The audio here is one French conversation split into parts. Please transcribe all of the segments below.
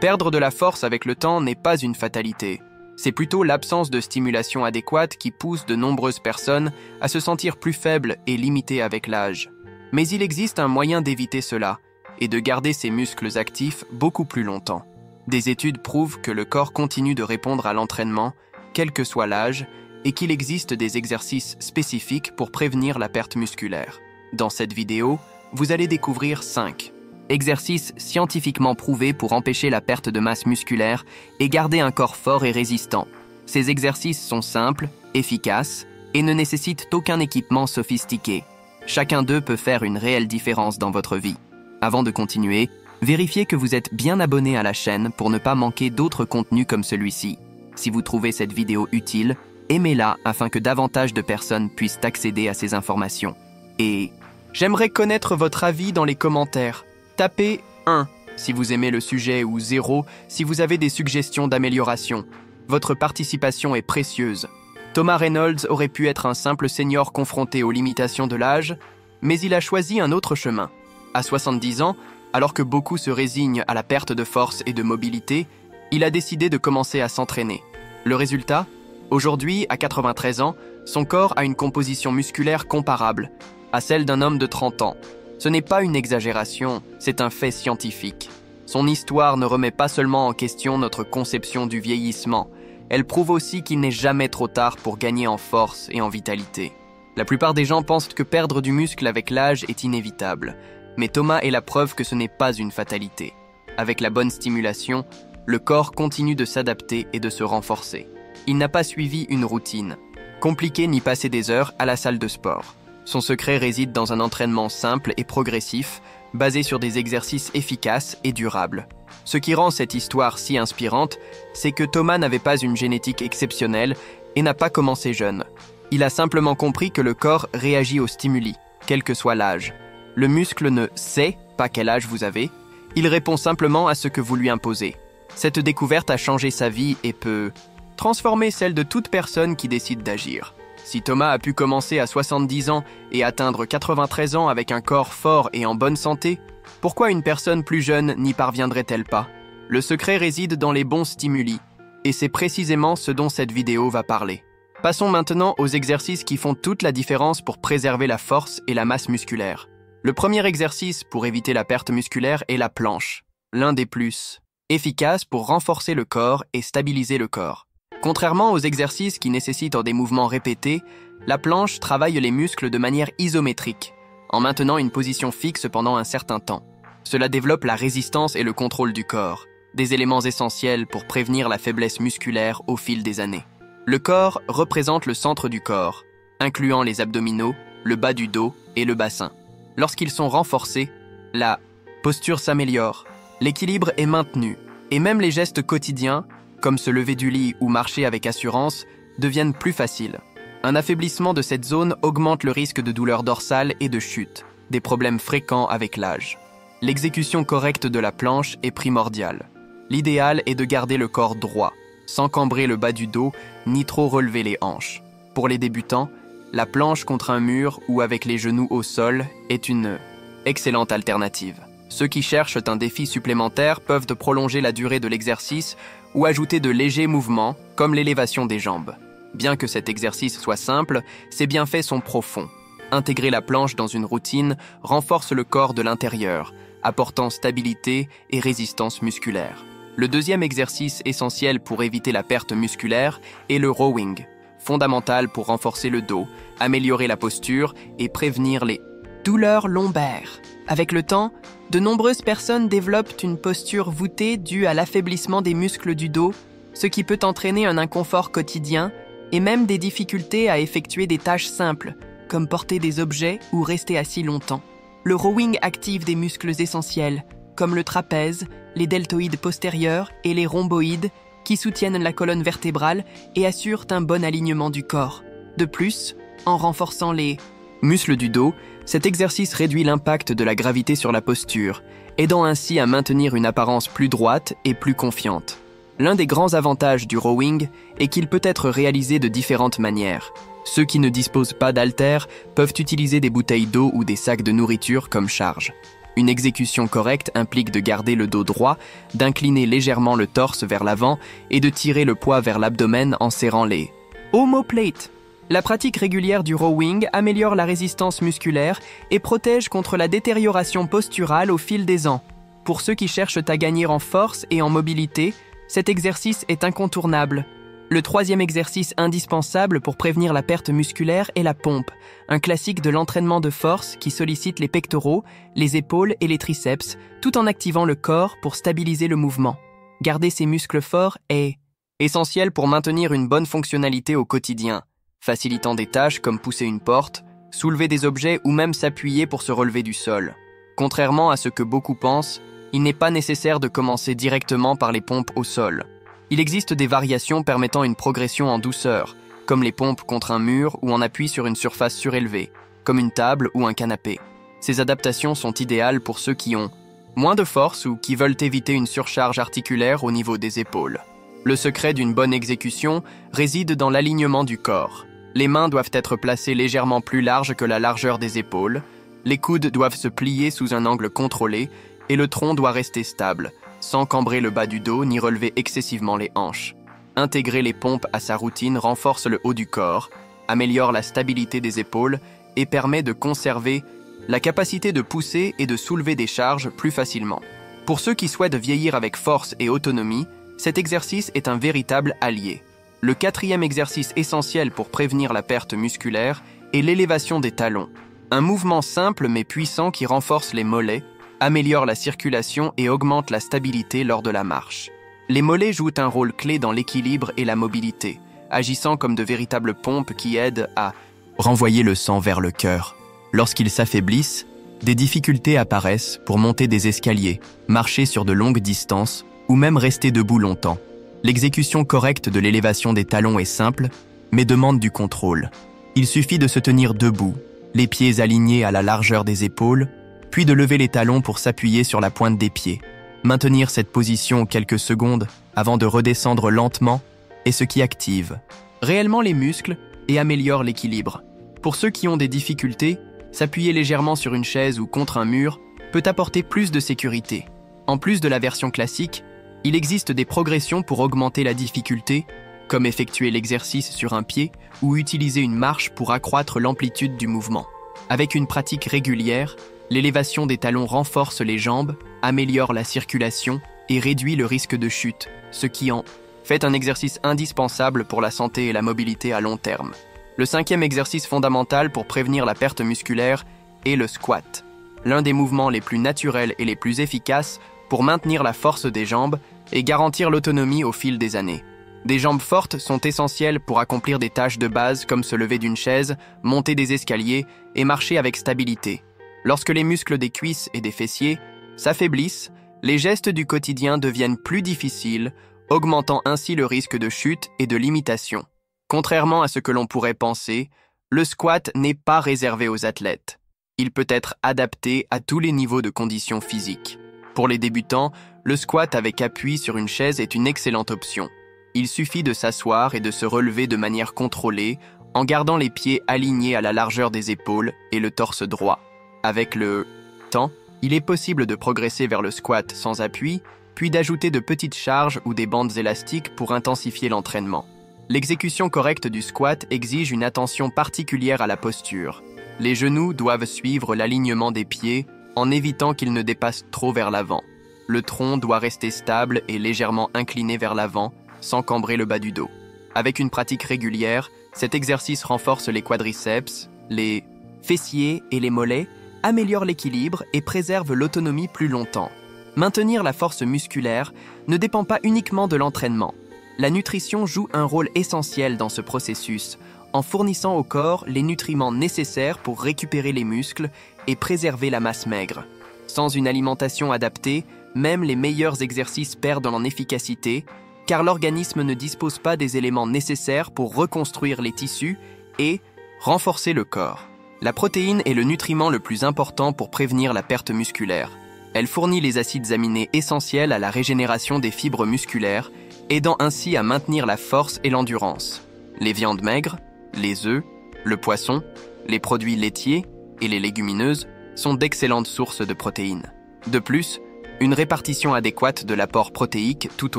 Perdre de la force avec le temps n'est pas une fatalité. C'est plutôt l'absence de stimulation adéquate qui pousse de nombreuses personnes à se sentir plus faibles et limitées avec l'âge. Mais il existe un moyen d'éviter cela et de garder ses muscles actifs beaucoup plus longtemps. Des études prouvent que le corps continue de répondre à l'entraînement, quel que soit l'âge, et qu'il existe des exercices spécifiques pour prévenir la perte musculaire. Dans cette vidéo, vous allez découvrir 5 exercices scientifiquement prouvés pour empêcher la perte de masse musculaire et garder un corps fort et résistant. Ces exercices sont simples, efficaces et ne nécessitent aucun équipement sophistiqué. Chacun d'eux peut faire une réelle différence dans votre vie. Avant de continuer, vérifiez que vous êtes bien abonné à la chaîne pour ne pas manquer d'autres contenus comme celui-ci. Si vous trouvez cette vidéo utile, aimez-la afin que davantage de personnes puissent accéder à ces informations. Et j'aimerais connaître votre avis dans les commentaires. Tapez 1 si vous aimez le sujet ou 0 si vous avez des suggestions d'amélioration. Votre participation est précieuse. Thomas Reynolds aurait pu être un simple senior confronté aux limitations de l'âge, mais il a choisi un autre chemin. À 70 ans, alors que beaucoup se résignent à la perte de force et de mobilité, il a décidé de commencer à s'entraîner. Le résultat ? Aujourd'hui, à 93 ans, son corps a une composition musculaire comparable à celle d'un homme de 30 ans. Ce n'est pas une exagération, c'est un fait scientifique. Son histoire ne remet pas seulement en question notre conception du vieillissement, elle prouve aussi qu'il n'est jamais trop tard pour gagner en force et en vitalité. La plupart des gens pensent que perdre du muscle avec l'âge est inévitable, mais Thomas est la preuve que ce n'est pas une fatalité. Avec la bonne stimulation, le corps continue de s'adapter et de se renforcer. Il n'a pas suivi une routine. Compliqué ni passer des heures à la salle de sport. Son secret réside dans un entraînement simple et progressif, basé sur des exercices efficaces et durables. Ce qui rend cette histoire si inspirante, c'est que Thomas n'avait pas une génétique exceptionnelle et n'a pas commencé jeune. Il a simplement compris que le corps réagit aux stimuli, quel que soit l'âge. Le muscle ne sait pas quel âge vous avez, il répond simplement à ce que vous lui imposez. Cette découverte a changé sa vie et peut transformer celle de toute personne qui décide d'agir. Si Thomas a pu commencer à 70 ans et atteindre 93 ans avec un corps fort et en bonne santé, pourquoi une personne plus jeune n'y parviendrait-elle pas ? Le secret réside dans les bons stimuli, et c'est précisément ce dont cette vidéo va parler. Passons maintenant aux exercices qui font toute la différence pour préserver la force et la masse musculaire. Le premier exercice pour éviter la perte musculaire est la planche, l'un des plus efficaces pour renforcer le corps et stabiliser le corps. Contrairement aux exercices qui nécessitent des mouvements répétés, la planche travaille les muscles de manière isométrique, en maintenant une position fixe pendant un certain temps. Cela développe la résistance et le contrôle du corps, des éléments essentiels pour prévenir la faiblesse musculaire au fil des années. Le corps représente le centre du corps, incluant les abdominaux, le bas du dos et le bassin. Lorsqu'ils sont renforcés, la posture s'améliore, l'équilibre est maintenu, et même les gestes quotidiens, comme se lever du lit ou marcher avec assurance, deviennent plus faciles. Un affaiblissement de cette zone augmente le risque de douleurs dorsales et de chute, des problèmes fréquents avec l'âge. L'exécution correcte de la planche est primordiale. L'idéal est de garder le corps droit, sans cambrer le bas du dos ni trop relever les hanches. Pour les débutants, la planche contre un mur ou avec les genoux au sol est une excellente alternative. Ceux qui cherchent un défi supplémentaire peuvent prolonger la durée de l'exercice ou ajouter de légers mouvements, comme l'élévation des jambes. Bien que cet exercice soit simple, ses bienfaits sont profonds. Intégrer la planche dans une routine renforce le corps de l'intérieur, apportant stabilité et résistance musculaire. Le deuxième exercice essentiel pour éviter la perte musculaire est le rowing, fondamental pour renforcer le dos, améliorer la posture et prévenir les douleurs lombaires. Avec le temps, de nombreuses personnes développent une posture voûtée due à l'affaiblissement des muscles du dos, ce qui peut entraîner un inconfort quotidien et même des difficultés à effectuer des tâches simples, comme porter des objets ou rester assis longtemps. Le rowing active des muscles essentiels, comme le trapèze, les deltoïdes postérieurs et les rhomboïdes, qui soutiennent la colonne vertébrale et assurent un bon alignement du corps. De plus, en renforçant les muscles du dos, cet exercice réduit l'impact de la gravité sur la posture, aidant ainsi à maintenir une apparence plus droite et plus confiante. L'un des grands avantages du rowing est qu'il peut être réalisé de différentes manières. Ceux qui ne disposent pas d'haltères peuvent utiliser des bouteilles d'eau ou des sacs de nourriture comme charge. Une exécution correcte implique de garder le dos droit, d'incliner légèrement le torse vers l'avant et de tirer le poids vers l'abdomen en serrant les omoplates. La pratique régulière du rowing améliore la résistance musculaire et protège contre la détérioration posturale au fil des ans. Pour ceux qui cherchent à gagner en force et en mobilité, cet exercice est incontournable. Le troisième exercice indispensable pour prévenir la perte musculaire est la pompe, un classique de l'entraînement de force qui sollicite les pectoraux, les épaules et les triceps, tout en activant le corps pour stabiliser le mouvement. Garder ses muscles forts est essentiel pour maintenir une bonne fonctionnalité au quotidien, facilitant des tâches comme pousser une porte, soulever des objets ou même s'appuyer pour se relever du sol. Contrairement à ce que beaucoup pensent, il n'est pas nécessaire de commencer directement par les pompes au sol. Il existe des variations permettant une progression en douceur, comme les pompes contre un mur ou en appui sur une surface surélevée, comme une table ou un canapé. Ces adaptations sont idéales pour ceux qui ont moins de force ou qui veulent éviter une surcharge articulaire au niveau des épaules. Le secret d'une bonne exécution réside dans l'alignement du corps. Les mains doivent être placées légèrement plus larges que la largeur des épaules, les coudes doivent se plier sous un angle contrôlé et le tronc doit rester stable, sans cambrer le bas du dos ni relever excessivement les hanches. Intégrer les pompes à sa routine renforce le haut du corps, améliore la stabilité des épaules et permet de conserver la capacité de pousser et de soulever des charges plus facilement. Pour ceux qui souhaitent vieillir avec force et autonomie, cet exercice est un véritable allié. Le quatrième exercice essentiel pour prévenir la perte musculaire est l'élévation des talons. Un mouvement simple mais puissant qui renforce les mollets, améliore la circulation et augmente la stabilité lors de la marche. Les mollets jouent un rôle clé dans l'équilibre et la mobilité, agissant comme de véritables pompes qui aident à renvoyer le sang vers le cœur. Lorsqu'ils s'affaiblissent, des difficultés apparaissent pour monter des escaliers, marcher sur de longues distances ou même rester debout longtemps. L'exécution correcte de l'élévation des talons est simple, mais demande du contrôle. Il suffit de se tenir debout, les pieds alignés à la largeur des épaules, puis de lever les talons pour s'appuyer sur la pointe des pieds. Maintenir cette position quelques secondes avant de redescendre lentement est ce qui active réellement les muscles et améliore l'équilibre. Pour ceux qui ont des difficultés, s'appuyer légèrement sur une chaise ou contre un mur peut apporter plus de sécurité. En plus de la version classique, il existe des progressions pour augmenter la difficulté, comme effectuer l'exercice sur un pied ou utiliser une marche pour accroître l'amplitude du mouvement. Avec une pratique régulière, l'élévation des talons renforce les jambes, améliore la circulation et réduit le risque de chute, ce qui en fait un exercice indispensable pour la santé et la mobilité à long terme. Le cinquième exercice fondamental pour prévenir la perte musculaire est le squat, l'un des mouvements les plus naturels et les plus efficaces pour maintenir la force des jambes et garantir l'autonomie au fil des années. Des jambes fortes sont essentielles pour accomplir des tâches de base comme se lever d'une chaise, monter des escaliers et marcher avec stabilité. Lorsque les muscles des cuisses et des fessiers s'affaiblissent, les gestes du quotidien deviennent plus difficiles, augmentant ainsi le risque de chute et de limitation. Contrairement à ce que l'on pourrait penser, le squat n'est pas réservé aux athlètes. Il peut être adapté à tous les niveaux de conditions physiques. Pour les débutants, le squat avec appui sur une chaise est une excellente option. Il suffit de s'asseoir et de se relever de manière contrôlée en gardant les pieds alignés à la largeur des épaules et le torse droit. Avec le temps, il est possible de progresser vers le squat sans appui, puis d'ajouter de petites charges ou des bandes élastiques pour intensifier l'entraînement. L'exécution correcte du squat exige une attention particulière à la posture. Les genoux doivent suivre l'alignement des pieds en évitant qu'ils ne dépassent trop vers l'avant. Le tronc doit rester stable et légèrement incliné vers l'avant, sans cambrer le bas du dos. Avec une pratique régulière, cet exercice renforce les quadriceps, les fessiers et les mollets, améliore l'équilibre et préserve l'autonomie plus longtemps. Maintenir la force musculaire ne dépend pas uniquement de l'entraînement. La nutrition joue un rôle essentiel dans ce processus, en fournissant au corps les nutriments nécessaires pour récupérer les muscles et préserver la masse maigre. Sans une alimentation adaptée, même les meilleurs exercices perdent en efficacité, car l'organisme ne dispose pas des éléments nécessaires pour reconstruire les tissus et renforcer le corps. La protéine est le nutriment le plus important pour prévenir la perte musculaire. Elle fournit les acides aminés essentiels à la régénération des fibres musculaires, aidant ainsi à maintenir la force et l'endurance. Les viandes maigres, les œufs, le poisson, les produits laitiers et les légumineuses sont d'excellentes sources de protéines. De plus, une répartition adéquate de l'apport protéique tout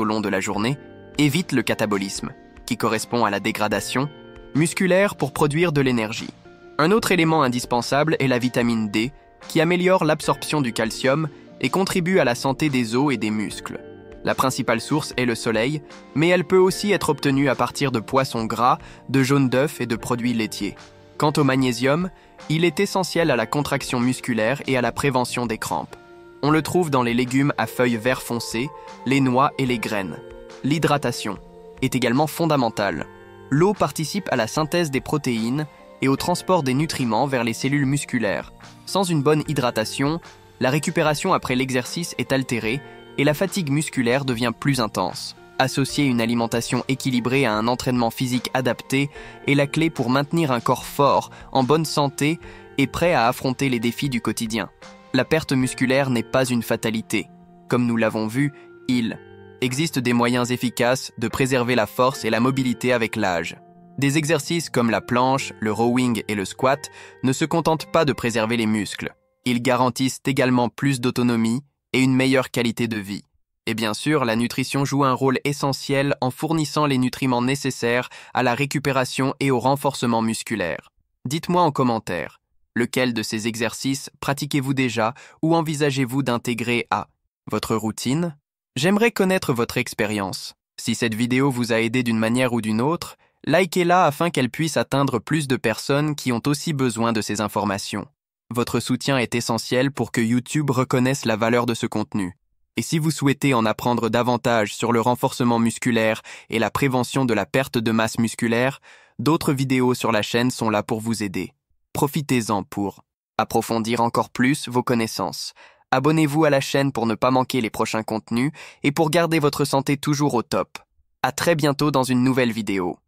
au long de la journée évite le catabolisme, qui correspond à la dégradation, musculaire pour produire de l'énergie. Un autre élément indispensable est la vitamine D, qui améliore l'absorption du calcium et contribue à la santé des os et des muscles. La principale source est le soleil, mais elle peut aussi être obtenue à partir de poissons gras, de jaune d'œuf et de produits laitiers. Quant au magnésium, il est essentiel à la contraction musculaire et à la prévention des crampes. On le trouve dans les légumes à feuilles vert foncé, les noix et les graines. L'hydratation est également fondamentale. L'eau participe à la synthèse des protéines et au transport des nutriments vers les cellules musculaires. Sans une bonne hydratation, la récupération après l'exercice est altérée et la fatigue musculaire devient plus intense. Associer une alimentation équilibrée à un entraînement physique adapté est la clé pour maintenir un corps fort, en bonne santé et prêt à affronter les défis du quotidien. La perte musculaire n'est pas une fatalité. Comme nous l'avons vu, il existe des moyens efficaces de préserver la force et la mobilité avec l'âge. Des exercices comme la planche, le rowing et le squat ne se contentent pas de préserver les muscles. Ils garantissent également plus d'autonomie et une meilleure qualité de vie. Et bien sûr, la nutrition joue un rôle essentiel en fournissant les nutriments nécessaires à la récupération et au renforcement musculaire. Dites-moi en commentaire, lequel de ces exercices pratiquez-vous déjà ou envisagez-vous d'intégrer à votre routine? J'aimerais connaître votre expérience. Si cette vidéo vous a aidé d'une manière ou d'une autre, likez-la afin qu'elle puisse atteindre plus de personnes qui ont aussi besoin de ces informations. Votre soutien est essentiel pour que YouTube reconnaisse la valeur de ce contenu. Et si vous souhaitez en apprendre davantage sur le renforcement musculaire et la prévention de la perte de masse musculaire, d'autres vidéos sur la chaîne sont là pour vous aider. Profitez-en pour approfondir encore plus vos connaissances. Abonnez-vous à la chaîne pour ne pas manquer les prochains contenus et pour garder votre santé toujours au top. À très bientôt dans une nouvelle vidéo.